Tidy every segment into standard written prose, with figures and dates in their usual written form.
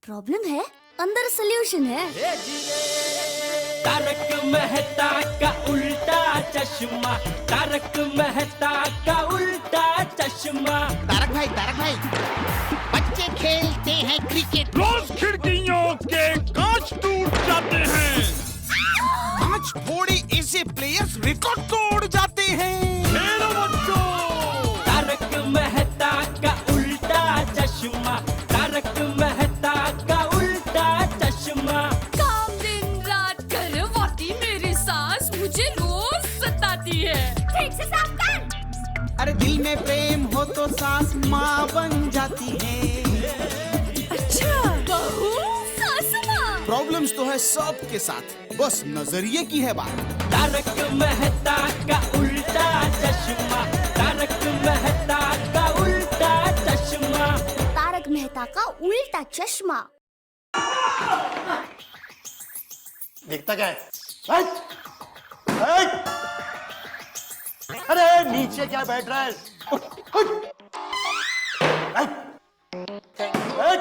Problem है, अंदर solution है। तारक मेहता का उल्टा चश्मा, तारक मेहता का उल्टा चश्मा। तारक भाई, बच्चे खेलते हैं क्रिकेट, रोज खिड़कियों के कांच टूट जाते हैं, कांच फोड़े ऐसे प्लेयर्स रिकॉर्ड तोड़ जाते हैं। खेलो बच्चों। तारक मेहता का उल्टा चश्मा, तारक मेहता का उल्टा चश्मा। काम दिन रात करवाती मेरी सास मुझे रोज सताती है। ठीक से साफ कर। अरे दिल में प्रेम हो तो सास माँ बन जाती है। अच्छा, बहू सास माँ। प्रॉब्लम्स तो है सबके साथ, बस नजरिए की है बात। तारक मेहता का उल्टा चश्मा, तारक मेहता का उल्टा चश्मा। तारक मेहता का उल्टा चश्मा। देखता क्या है? हट! हट! अरे नीचे क्या बैठ रहा है? उठ, उठ! हट! हट!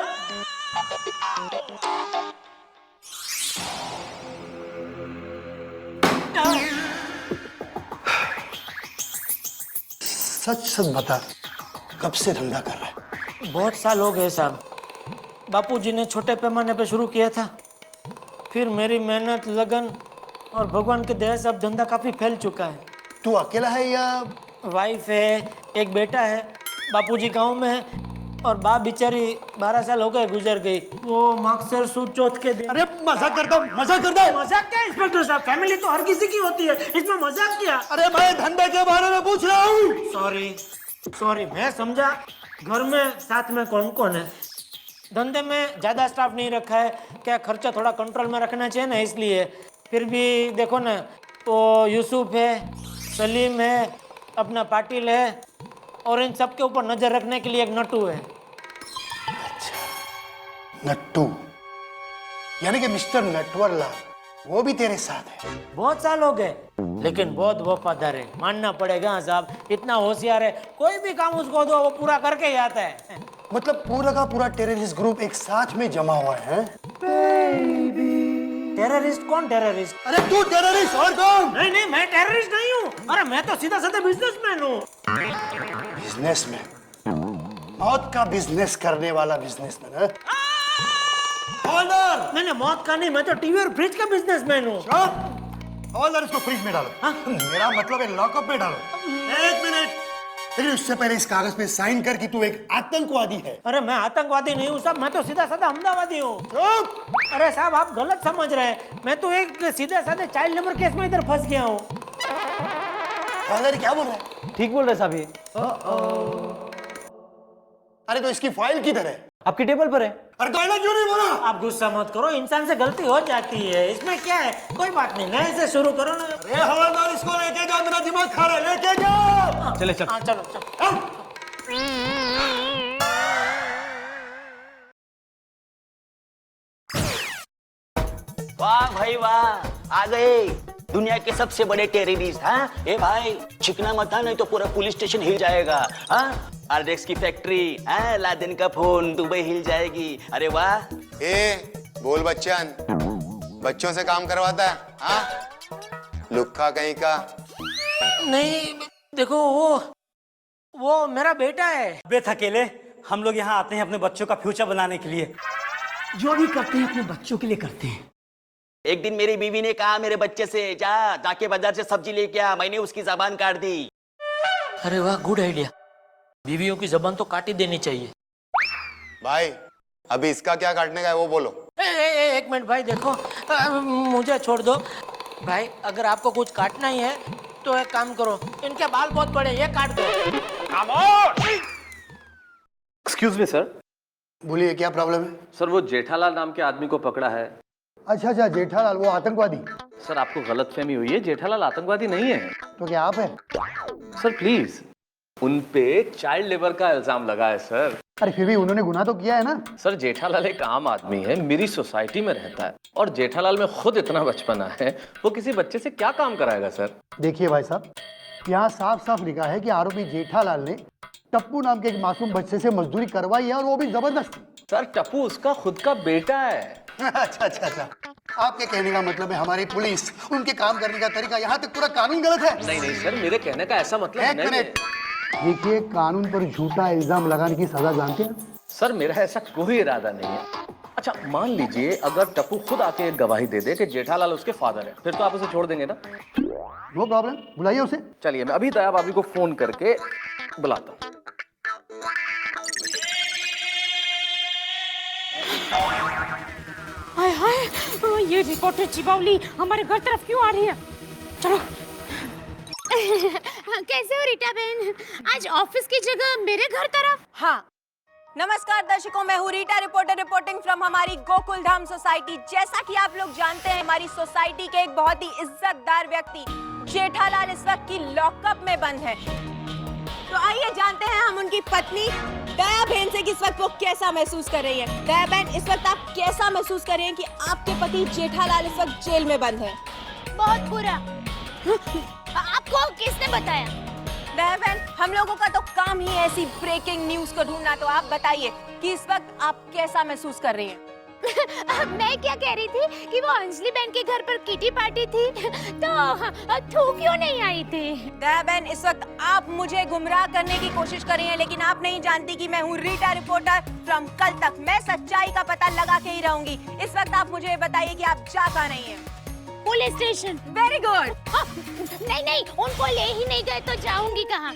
सच सच बता, कब से धंधा कर रहा है? बहुत साल हो गए साहब। बापूजी ने छोटे पैमाने पे शुरू किया था, फिर मेरी मेहनत, लगन और भगवान की दया से अब धंधा काफी फैल चुका है। तू अकेला है या? वाइफ है, एक बेटा है। बापूजी गांव में है और बाप बेचारी 12 साल हो गए गुजर गई। वो मार्क्सर सूट चौथ के दिन। अरे मजाक करता हूँ, मजाक करता हूँ। मजाक क्या इंस्पेक्टर साहब, फैमिली तो हर किसी की होती है, इसमें मजाक क्या? अरे मैं धंधे के बारे में पूछ रहा हूँ। सॉरी, मैं समझा घर में साथ में कौन कौन है। धंधे में ज्यादा स्टाफ नहीं रखा है, क्या खर्चा थोड़ा कंट्रोल में रखना चाहिए ना, इसलिए। फिर भी देखो ना, तो यूसुफ है, सलीम है, अपना पाटिल है और इन सब के ऊपर नजर रखने के लिए एक नट्टू है। नट्टू यानी कि मिस्टर नटवरलाल, वो भी तेरे साथ है? बहुत साल हो गए, लेकिन बहुत वफादार है, मानना पड़ेगा साहब। इतना होशियार है, कोई भी काम उसको दो वो पूरा करके ही आता है। मतलब पूरा का पूरा टेररिस्ट ग्रुप एक साथ में जमा हुआ है? टेररिस्ट? कौन टेररिस्ट? अरे तू टेररिस्ट और कौन? नहीं, मैं टेररिस्ट नहीं हूँ। अरे मैं तो सीधा साधा बिजनेसमैन हूँ। बिजनेसमैन? मौत का बिजनेस करने वाला बिजनेसमैन है? ऑर्डर! मैंने मौत का नहीं, मैं तो टीवी और फ्रिज का बिजनेसमैन हूँ। ऑर्डर इसको फ्रिज में डालो। हाँ? मेरा मतलब है लॉकअप में डालो। एक मिनट, लेकिन उससे पहले इस कागज पे साइन कर कि तू एक आतंकवादी है। अरे मैं आतंकवादी नहीं हूँ साहब, मैं तो सीधा साधा अहमदाबादी हूँ। अरे साहब आप गलत समझ रहे हैं, मैं तो एक सीधे साधे चाइल्ड लेबर केस में इधर फंस गया हूँ। ऑर्डर क्या बोल रहा है? ठीक बोल रहे साहब ये। अरे तो इसकी फाइल किधर है? आपकी टेबल पर है। अरे तो ऐसा क्यों नहीं बोला? आप गुस्सा मत करो, इंसान से गलती हो जाती है, इसमें क्या है, कोई बात नहीं, नए से शुरू करो ना। अरे हवलदार इसको लेके जाओ, मेरा दिमाग खा रहा है, लेके जाओ। चले चल। हाँ चलो। वाह भाई वाह, आ गए दुनिया के सबसे बड़े टेररिस्ट। हाँ ए भाई, चिकना मत था, नहीं तो पूरा पुलिस स्टेशन हिल जाएगा। हाँ आरडेक्स की फैक्ट्री, हाँ लादेन का फोन, दुबई हिल जाएगी। अरे वाह। ए बोल बच्चन, बच्चों से काम करवाता है? हाँ लुक्खा कहीं का। नहीं देखो, वो मेरा बेटा है। बेथ अकेले हम लोग यहाँ आते हैं अपने बच्चों का फ्यूचर बनाने के लिए। जो भी करते हैं अपने बच्चों के लिए करते हैं। एक दिन मेरी बीवी ने कहा मेरे बच्चे से, जाके बाजार से सब्जी लेके आ। मैंने उसकी जबान काट दी। अरे वाह, गुड आइडिया। बीवियों की जबान तो काट ही देनी चाहिए। भाई अभी इसका क्या काटने का है वो बोलो। एक मिनट भाई, देखो मुझे छोड़ दो भाई। अगर आपको कुछ काटना ही है तो एक काम करो, इनके बाल बहुत बड़े, ये काट दो। Excuse me sir. बोलिए क्या प्रॉब्लम है? सर वो जेठालाल नाम के आदमी को पकड़ा है। अच्छा, जेठालाल वो आतंकवादी? सर आपको गलतफहमी हुई है, जेठालाल आतंकवादी नहीं है। तो क्या आप है? सर प्लीज, उन पे चाइल्ड लेबर का इल्जाम लगा है सर। अरे फिर भी उन्होंने गुनाह तो किया है ना? सर जेठालाल एक आम आदमी है, मेरी सोसाइटी में रहता है, और जेठालाल में खुद इतना बचपना है, वो किसी बच्चे से क्या काम कराएगा सर? देखिए भाई साहब, यहाँ साफ साफ लिखा है कि आरोपी जेठालाल ने टप्पू नाम के एक मासूम बच्चे से मजदूरी करवाई है, और वो भी जबरदस्ती। सर टप्पू उसका खुद का बेटा है। अच्छा अच्छा अच्छा, आपके कहने का मतलब है हमारी पुलिस, उनके काम करने का तरीका, यहाँ तक पूरा कानून गलत है। नहीं नहीं सर, मेरे कहने का ऐसा मतलब एक नहीं है। मिनट, देखिए कानून पर झूठा इल्जाम लगाने की सजा जानते हैं? सर मेरा ऐसा कोई इरादा नहीं है। अच्छा मान लीजिए अगर टप्पू खुद आके एक गवाही दे दे कि जेठालाल उसके फादर है, फिर तो आप उसे छोड़ देंगे ना? नो प्रॉब्लम, बुलाइए उसे। चलिए मैं अभी दया भाभी को फोन करके बुलाता हूँ। हाय हाय, ये रिपोर्टर चिबावली हमारे घर तरफ क्यों आ रही है? चलो। कैसे हो रीटा बहन? आज ऑफिस की जगह मेरे घर तरफ? हाँ, नमस्कार दर्शकों, मैं हूँ रीटा, रिपोर्टर रिपोर्टिंग फ्रॉम हमारी गोकुल धाम सोसाइटी। जैसा कि आप लोग जानते हैं, हमारी सोसाइटी के एक बहुत ही इज्जतदार व्यक्ति जेठालाल इस वक्त की लॉकअप में बंद है। तो आइए जानते हैं हम उनकी पत्नी दया बहन से कि इस वक्त वो कैसा महसूस कर रही है। दया बहन, इस वक्त आप कैसा महसूस कर रही हैं कि आपके पति जेठालाल इस वक्त जेल में बंद है? बहुत बुरा। आपको किसने बताया? दया बहन, हम लोगों का तो काम ही ऐसी ब्रेकिंग न्यूज को ढूंढना, तो आप बताइए कि इस वक्त आप कैसा महसूस कर रही हैं? मैं क्या कह रही थी कि वो अंजलि बहन के घर पर किटी पार्टी थी, तो तू क्यों नहीं आई थी? दया बहन, इस वक्त आप मुझे गुमराह करने की कोशिश कर रही हैं, लेकिन आप नहीं जानती कि मैं हूँ रीटा, रिपोर्टर फ्रॉम कल तक। मैं सच्चाई का पता लगा के ही रहूंगी। इस वक्त आप मुझे बताइए कि आप जा कहाँ रही हैं? Police station. Very good. नहीं नहीं, उनको ले ही नहीं गए तो जाऊंगी कहाँ?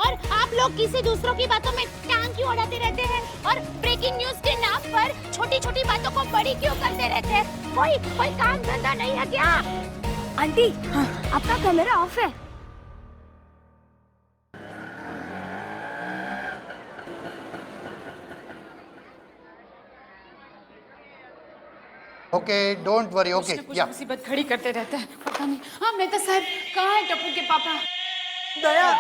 और आप लोग किसी दूसरों की बातों में टांग क्यों अड़ाते रहते हैं और ब्रेकिंग न्यूज के नाम पर छोटी छोटी बातों को बड़ी क्यों करते रहते हैं? कोई काम धंधा नहीं है क्या? आंटी, हाँ, आपका कैमरा ऑफ है। Okay, don't worry. ओके, या मुसीबत खड़ी करते रहता है, पता नहीं। हाँ मेहता साहब, कहाँ है टप्पू के पापा? दया,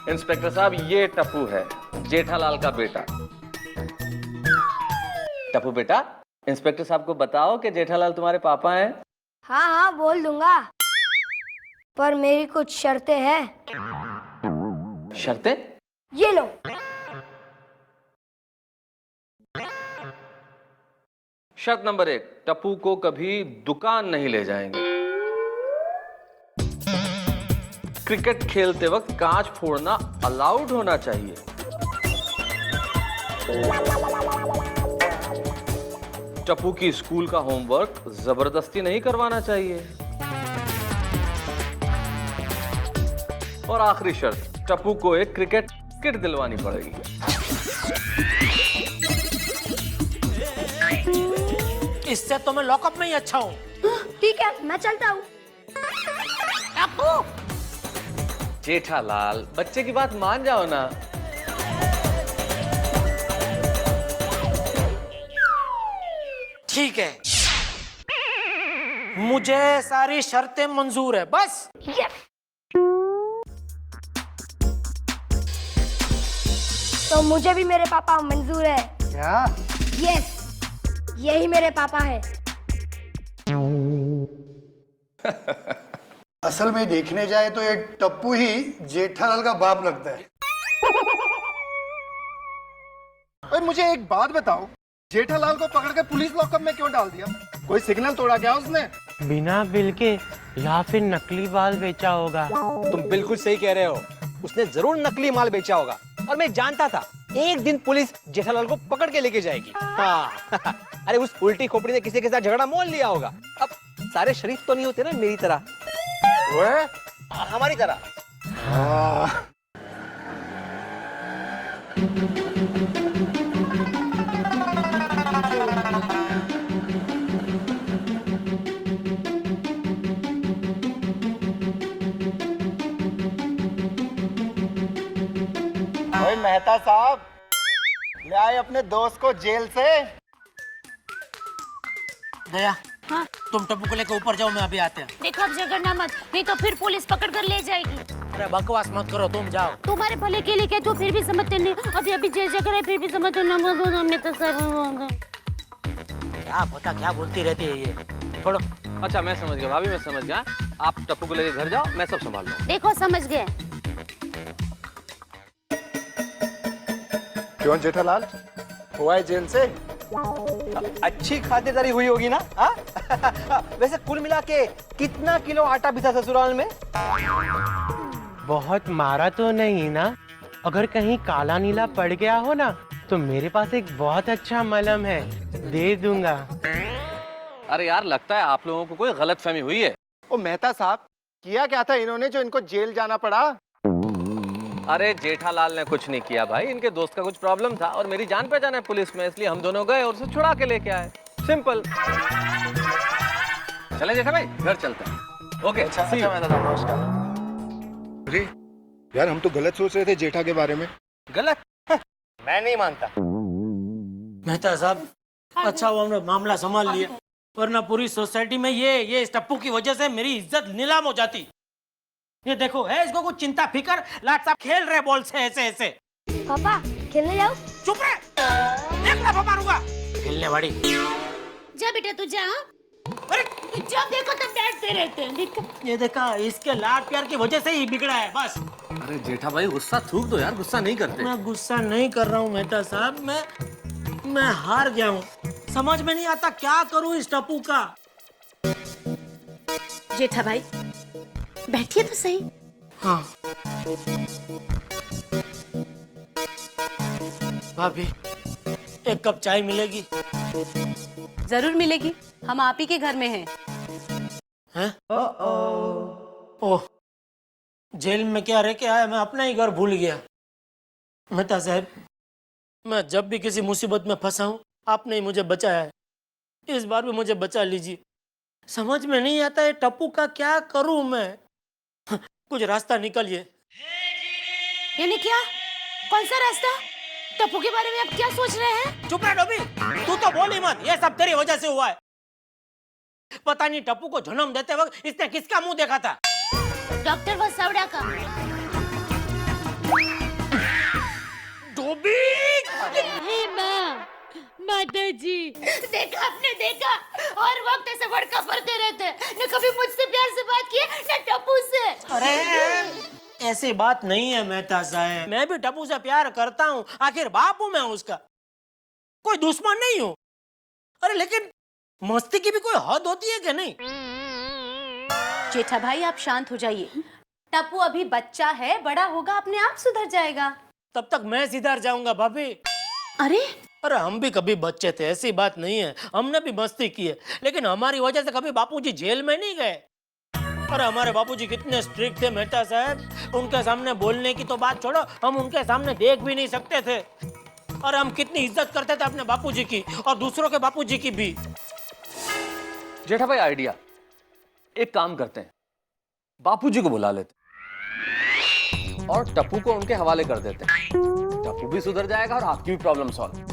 इंस्पेक्टर साहब ये टप्पू है, जेठालाल का बेटा। टप्पू बेटा, इंस्पेक्टर साहब को बताओ कि जेठालाल तुम्हारे पापा हैं। हाँ हाँ बोल दूंगा, पर मेरी कुछ शर्तें हैं। शर्तें? ये लो। शर्त नंबर 1, टप्पू को कभी दुकान नहीं ले जाएंगे। क्रिकेट खेलते वक्त कांच फोड़ना अलाउड होना चाहिए। टप्पू की स्कूल का होमवर्क जबरदस्ती नहीं करवाना चाहिए। और आखिरी शर्त, टप्पू को एक क्रिकेट किट दिलवानी पड़ेगी। इससे तो मैं लॉकअप में ही अच्छा हूँ। ठीक है, मैं चलता हूँ। टप्पू, जेठालाल बच्चे की बात मान जाओ ना। ठीक है, मुझे सारी शर्तें मंजूर है, बस। तो मुझे भी मेरे पापा मंजूर है। क्या? यस, यही मेरे पापा है। असल में देखने जाए तो ये टप्पू ही जेठालाल का बाप लगता है। और मुझे एक बात बताओ, जेठालाल को पकड़ के पुलिस लॉकअप में क्यों डाल दिया? कोई सिग्नल तोड़ा क्या उसने? बिना बिल के या फिर नकली बाल बेचा होगा। तुम बिल्कुल सही कह रहे हो, उसने जरूर नकली माल बेचा होगा। और मैं जानता था एक दिन पुलिस जेठालाल को पकड़ के लेके जाएगी। हाँ। अरे उस उल्टी खोपड़ी ने किसी के साथ झगड़ा मोल लिया होगा। अब सारे शरीफ तो नहीं होते ना मेरी तरह, हमारी तरह। ओए मेहता साहब, ले आए अपने दोस्त को जेल से। दया, हाँ? तुम टप्पू को लेकर ऊपर जाओ, मैं अभी आते हैं। देखो अब झगड़ना मत, नहीं तो फिर पुलिस पकड़ कर ले जाएगी। अरे बकवास मत करो, तुम जाओ। तुम्हारे भले के लिए कहते हो, फिर भी समझते नहीं। अभी अभी जेल जाकर है, फिर भी समझते नहीं। तो सब क्या पता क्या बोलती रहती है ये। छोड़ो। अच्छा मैं समझ गया भाभी, मैं समझ गया। आप टप्पू को लेके घर जाओ, मैं सब संभाल लूंगा। देखो समझ गए। क्यों जेठालाल, हुआ है जेल से? अच्छी खातिरदारी हुई होगी ना? हाँ? वैसे कुल मिला के कितना किलो आटा पिसा ससुराल में? बहुत मारा तो नहीं ना? अगर कहीं काला नीला पड़ गया हो ना तो मेरे पास एक बहुत अच्छा मलहम है, दे दूंगा। अरे यार, लगता है आप लोगों को कोई गलतफहमी हुई है। ओ मेहता साहब, किया क्या था इन्होंने जो इनको जेल जाना पड़ा? अरे जेठालाल ने कुछ नहीं किया भाई, इनके दोस्त का कुछ प्रॉब्लम था और मेरी जान पहचान है पुलिस में, इसलिए हम दोनों गए और उसे छुड़ा के लेके आए। सिंपल। चले जेठा भाई, घर चलते हैं। ओके, अच्छा मेहता साहब, नमस्कार। अरे यार, हम तो गलत सोच रहे थे जेठा के बारे में। गलत? मैं नहीं मानता। मेहता साहब, अच्छा वो हमने मामला संभाल लिया, वरना पूरी सोसाइटी में ये इस टप्पू की वजह से मेरी इज्जत नीलाम हो जाती। ये देखो, है इसको कुछ चिंता फिकर, लाट साहब खेल रहे बॉल से ऐसे। पापा खेलने जाओ। चुप रहे, एक दफा मारूंगा। खेलने वाली। जा बेटा तू जा। अरे जब देखो तब डांटते रहते हैं। ये देखा, इसके लाड प्यार की वजह से ही बिगड़ा है बस। अरे जेठा भाई, गुस्सा थूक दो यार, गुस्सा नहीं करते। मैं गुस्सा नहीं कर रहा हूँ मेहता साहब, मैं हार गया हूँ। समझ में नहीं आता क्या करूँ इस टप्पू का। जेठा भाई बैठिए तो सही। हाँ भाभी, एक कप चाय मिलेगी? जरूर मिलेगी, हम आप ही के घर में हैं। हैं? ओह, जेल में क्या रह के आया, मैं अपना ही घर भूल गया। मेहता साहब, मैं जब भी किसी मुसीबत में फंसा हूँ, आपने ही मुझे बचाया है, इस बार भी मुझे बचा लीजिए। समझ में नहीं आता है टप्पू का क्या करूं मैं। कुछ रास्ता निकालिए। यानी क्या? कौन सा रास्ता? टप्पू के बारे में आप क्या सोच रहे हैं? चुप रह डोबी, तू तो बोल ही मत, ये सब तेरी वजह से हुआ है। पता नहीं टप्पू को जन्म देते वक्त इसने किसका मुंह देखा था? डॉक्टर वसावड़ा का। डोबी! हे माँ, माता जी, देखा आपने देखा, और वक्त ऐसे वड़का फरते रहते, न कभी मुझसे प्यार से बात किए न टप्पू से। अरे ऐसी बात नहीं है मेहता साहब, मैं भी टप्पू से प्यार करता हूँ, आखिर बाप हूँ मैं उसका, कोई दुश्मन नहीं हूँ। अरे लेकिन मस्ती की भी कोई हद होती है क्या? नहीं। जेठा भाई आप शांत हो जाइए, टप्पू अभी बच्चा है, बड़ा होगा अपने आप सुधर जाएगा। तब तक मैं सुधर जाऊंगा भाभी। अरे हम भी कभी बच्चे थे, ऐसी बात नहीं है, हमने भी मस्ती की है, लेकिन हमारी वजह से कभी बापूजी जेल में नहीं गए। अरे हमारे बापूजी कितने स्ट्रिक्ट थे मेहता साहब, उनके सामने बोलने की तो बात छोड़ो, हम उनके सामने देख भी नहीं सकते थे। और हम कितनी इज्जत करते थे अपने बापूजी की और दूसरों के बापूजी की भी। जेठा भाई, आइडिया, एक काम करते हैं, बापूजी को बुला लेते और टप्पू को उनके हवाले कर देते हैं। टप्पू भी सुधर जाएगा और आपकी भी प्रॉब्लम सॉल्व।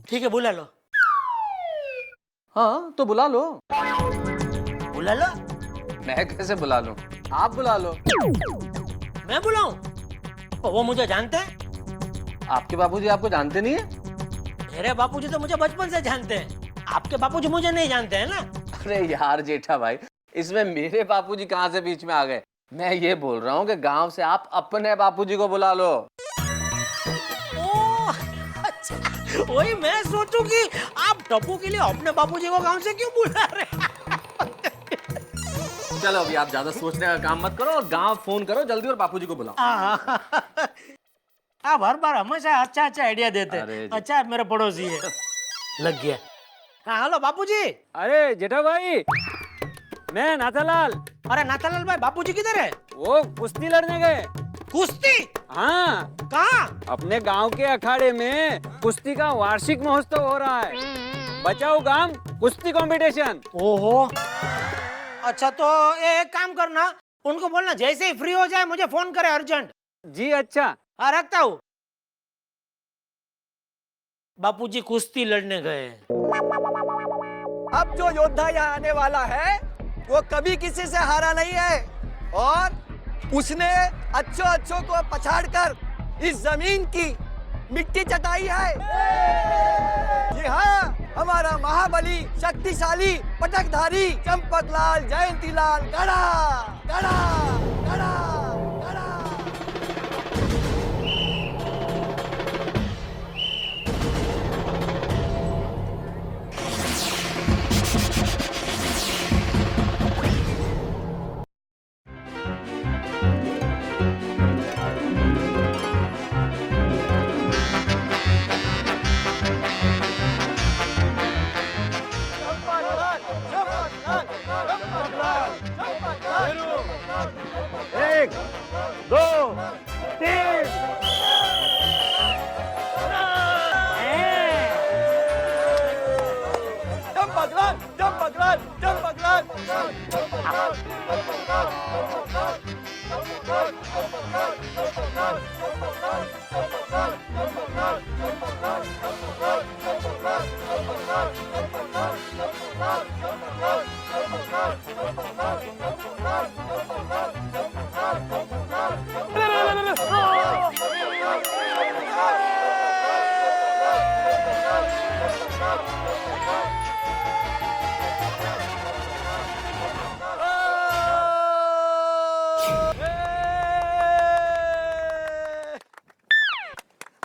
ठीक है, बुला लो। हाँ तो बुला लो। बुला लो? मैं कैसे बुला लूं? आप बुला लो। मैं बुलाऊं? वो मुझे जानते हैं? आपके बापूजी आपको जानते नहीं है? मेरे बापूजी तो मुझे बचपन से जानते हैं, आपके बापूजी मुझे नहीं जानते हैं ना। अरे यार जेठा भाई, इसमें मेरे बापूजी कहाँ से बीच में आ गए? मैं ये बोल रहा हूँ कि गांव से आप अपने बापूजी को बुला लो। ओह, अच्छा, वही मैं सोचूं कि आप टप्पू के लिए अपने बापूजी को गांव से क्यों बुला रहे हैं? चलो अभी आप ज्यादा सोचने का काम मत करो और गांव फोन करो जल्दी और बापूजी को बुलाओ। आप हर बार हमेशा अच्छा आइडिया देते हैं। अच्छा मेरे पड़ोसी है, लग गया। हाँ हेलो बापूजी। अरे जेठा भाई, मैं नाथालाल। अरे नाथालाल भाई, बापूजी किधर है? वो कुश्ती लड़ने गए। कुश्ती? हाँ। कहाँ? अपने गांव के अखाड़े में कुश्ती का वार्षिक महोत्सव हो रहा है, बचाओ गांव कुश्ती कंपटीशन। ओहो, अच्छा तो एक काम करना, उनको बोलना जैसे ही फ्री हो जाए मुझे फोन करे अर्जेंट। जी अच्छा। हाँ रखता हूँ। बापूजी कुश्ती लड़ने गए। अब जो योद्धा यहाँ आने वाला है वो कभी किसी से हारा नहीं है और उसने अच्छों को पछाड़कर इस जमीन की मिट्टी चटाई है। हाँ, हमारा महाबली शक्तिशाली पटकधारी चंपकलाल जयंतीलाल गड़ा गड़ा गड़ा गड़ा। एक, दो, तीन। चंपकलाल चंपकलाल चंपकलाल।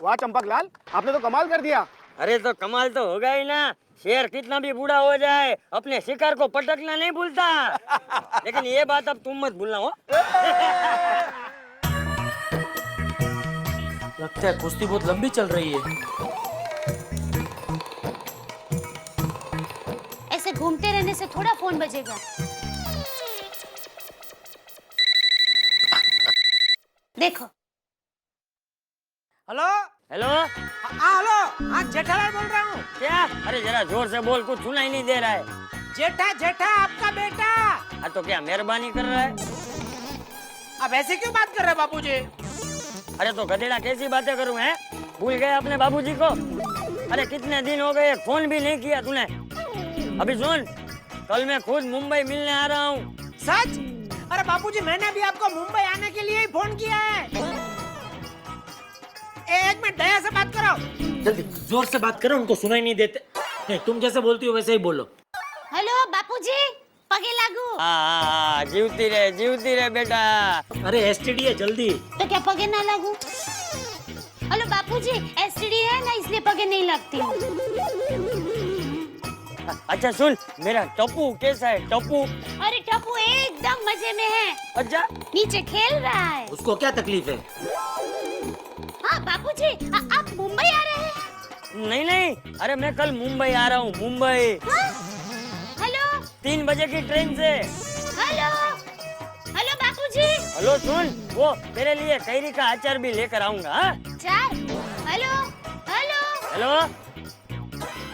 वाह चंपकलाल, आपने तो कमाल कर दिया। अरे तो कमाल तो होगा ही ना। शेर कितना भी बूढ़ा हो जाए अपने शिकार को पटकना नहीं भूलता। लेकिन ये बात अब तुम मत भूलना हो। लगता है कुश्ती बहुत लंबी चल रही है। ऐसे घूमते रहने से थोड़ा फोन बजेगा। देखो। Hello hello. हेलो, हाँ जेठालाल बोल रहा हूँ। क्या? अरे जरा जोर से बोल, कुछ सुनाई नहीं दे रहा है। जेठा जेठा आपका बेटा। हाँ तो क्या मेहरबानी कर रहा है? अब ऐसे क्यों बात कर रहे बाबूजी? अरे तो गधेड़ा कैसी बातें करूँ हैं? भूल गए अपने बाबूजी को? अरे कितने दिन हो गए, फोन भी नहीं किया तूने। अभी सुन, कल मैं खुद मुंबई मिलने आ रहा हूँ। सच? अरे बाबूजी, मैंने भी आपको मुंबई आने के लिए ही फोन किया है। एक मिनट, दया से बात करो। जल्दी जोर से बात करो, उनको सुनाई नहीं देते। नहीं, तुम जैसे बोलती हो वैसे ही बोलो। हेलो बापूजी, पगे लागू। हाँ, जीवती रहे बेटा। अरे एसटीडी है, जल्दी। तो क्या पगे ना लागू? हेलो बापूजी, एसटीडी है ना, इसलिए पगे नहीं लगती हूँ। अच्छा सुन, मेरा टप्पू कैसा है? टप्पू? अरे टप्पू एकदम मजे में है। अच्छा, नीचे खेल रहा है। उसको क्या तकलीफ है? हाँ बापूजी, आप मुंबई आ रहे हैं? नहीं, अरे मैं कल मुंबई आ रहा हूँ, मुंबई। हेलो, 3 बजे की ट्रेन से। हेलो बापूजी। हेलो सुन, वो तेरे लिए कैरी का अचार भी लेकर आऊंगा। चार। Hello hello hello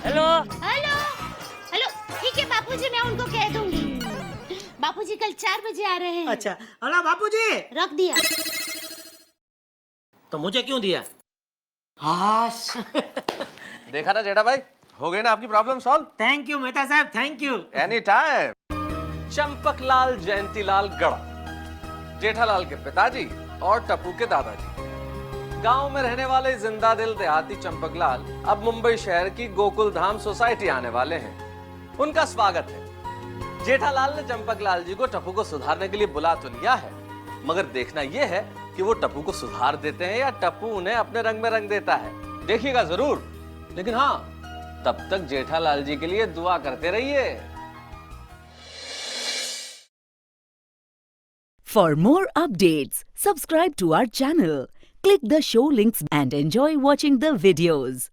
hello hello, ठीक है बापूजी, मैं उनको कह दूंगी। बापूजी कल 4 बजे आ रहे हैं। अच्छा, हेलो बापूजी। रख दिया। तो मुझे क्यों दिया? देखा ना जेठा भाई, हो गई ना आपकी problem solve. Thank you Mehta साहब, thank you. Any time. Champaklal Jayantilal Gada, Jethalal के पिताजी और टप्पू के दादाजी। गांव में रहने वाले जिंदा दिल देहाती चंपकलाल अब मुंबई शहर की गोकुल धाम सोसाइटी आने वाले हैं। उनका स्वागत है। जेठालाल ने चंपकलाल जी को टप्पू को सुधारने के लिए बुला तो लिया है, मगर देखना यह है कि वो टप्पू को सुधार देते हैं या टप्पू उन्हें अपने रंग में रंग देता है। देखिएगा जरूर। लेकिन हाँ, तब तक जेठालाल जी के लिए दुआ करते रहिए। For more updates, subscribe to our channel, click the show links and enjoy watching the videos.